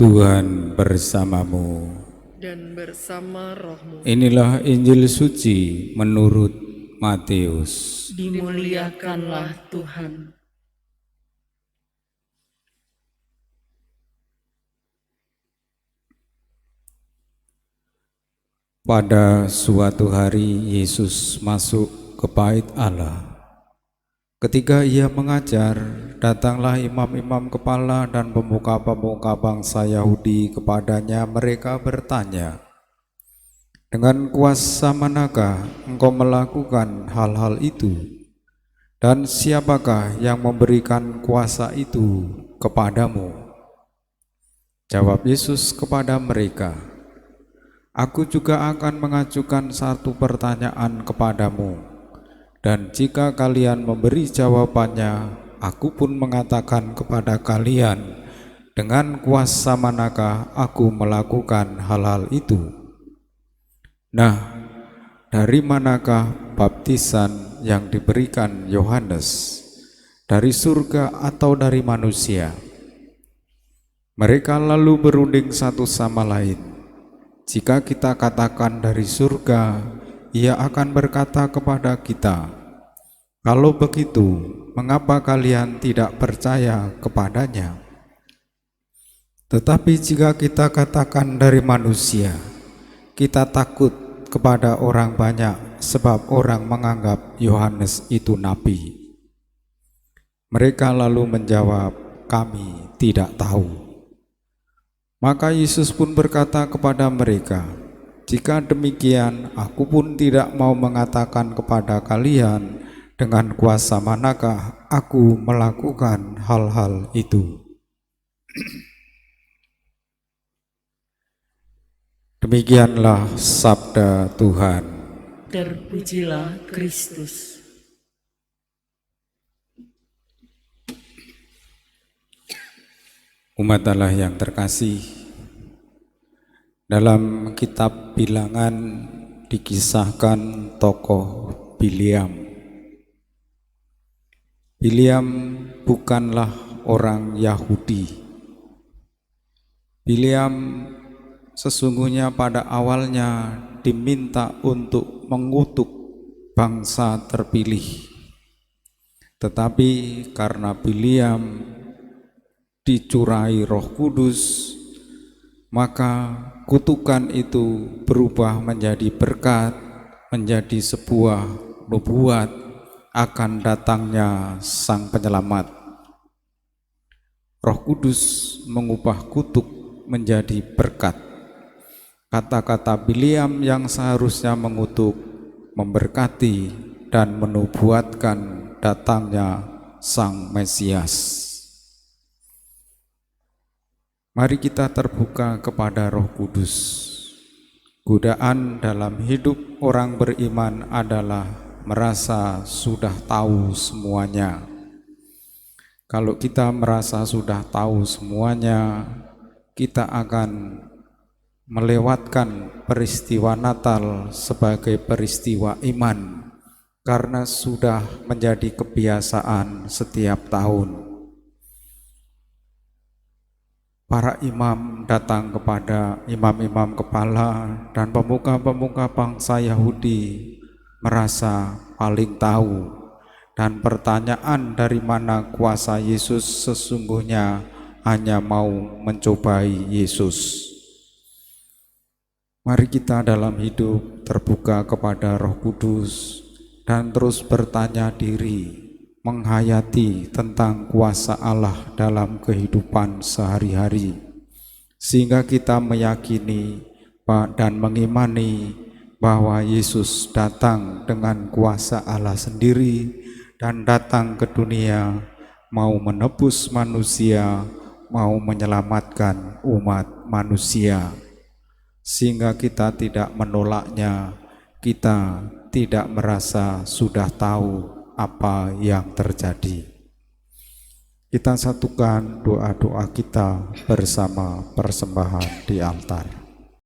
Tuhan bersamamu. Dan bersama rohmu. Inilah Injil suci menurut Matius. Dimuliakanlah Tuhan. Pada suatu hari Yesus masuk ke bait Allah. Ketika ia mengajar, datanglah imam-imam kepala dan pemuka-pemuka bangsa Yahudi kepadanya. Mereka bertanya, "Dengan kuasa manakah engkau melakukan hal-hal itu? Dan siapakah yang memberikan kuasa itu kepadamu?" Jawab Yesus kepada mereka, "Aku juga akan mengajukan satu pertanyaan kepadamu. Dan jika kalian memberi jawabannya, aku pun mengatakan kepada kalian, dengan kuasa manakah aku melakukan hal-hal itu. Nah, dari manakah baptisan yang diberikan Yohanes? Dari surga atau dari manusia?" Mereka lalu berunding satu sama lain. "Jika kita katakan dari surga, ia akan berkata kepada kita, 'Kalau begitu, mengapa kalian tidak percaya kepadanya?' Tetapi jika kita katakan dari manusia, kita takut kepada orang banyak, sebab orang menganggap Yohanes itu nabi." Mereka lalu menjawab, "Kami tidak tahu." Maka Yesus pun berkata kepada mereka, "Jika demikian, aku pun tidak mau mengatakan kepada kalian dengan kuasa manakah aku melakukan hal-hal itu." Demikianlah sabda Tuhan. Terpujilah Kristus. Umat Allah yang terkasih, dalam kitab Bilangan dikisahkan tokoh Biliam. Biliam bukanlah orang Yahudi. Biliam sesungguhnya pada awalnya diminta untuk mengutuk bangsa terpilih. Tetapi karena Biliam dicurai Roh Kudus, maka kutukan itu berubah menjadi berkat, menjadi sebuah nubuat akan datangnya Sang Penyelamat. Roh Kudus mengubah kutuk menjadi berkat. Kata-kata Biliam yang seharusnya mengutuk, memberkati, dan menubuatkan datangnya Sang Mesias. Mari kita terbuka kepada Roh Kudus. Godaan dalam hidup orang beriman adalah merasa sudah tahu semuanya. Kalau kita merasa sudah tahu semuanya, kita akan melewatkan peristiwa Natal sebagai peristiwa iman, karena sudah menjadi kebiasaan setiap tahun. Para imam datang kepada imam-imam kepala dan pemuka-pemuka bangsa Yahudi, merasa paling tahu, dan pertanyaan dari mana kuasa Yesus sesungguhnya hanya mau mencobai Yesus. Mari kita dalam hidup terbuka kepada Roh Kudus dan terus bertanya diri, menghayati tentang kuasa Allah dalam kehidupan sehari-hari, sehingga kita meyakini dan mengimani bahwa Yesus datang dengan kuasa Allah sendiri dan datang ke dunia mau menebus manusia, mau menyelamatkan umat manusia, sehingga kita tidak menolaknya, kita tidak merasa sudah tahu apa yang terjadi. Kita satukan doa-doa kita bersama persembahan di altar.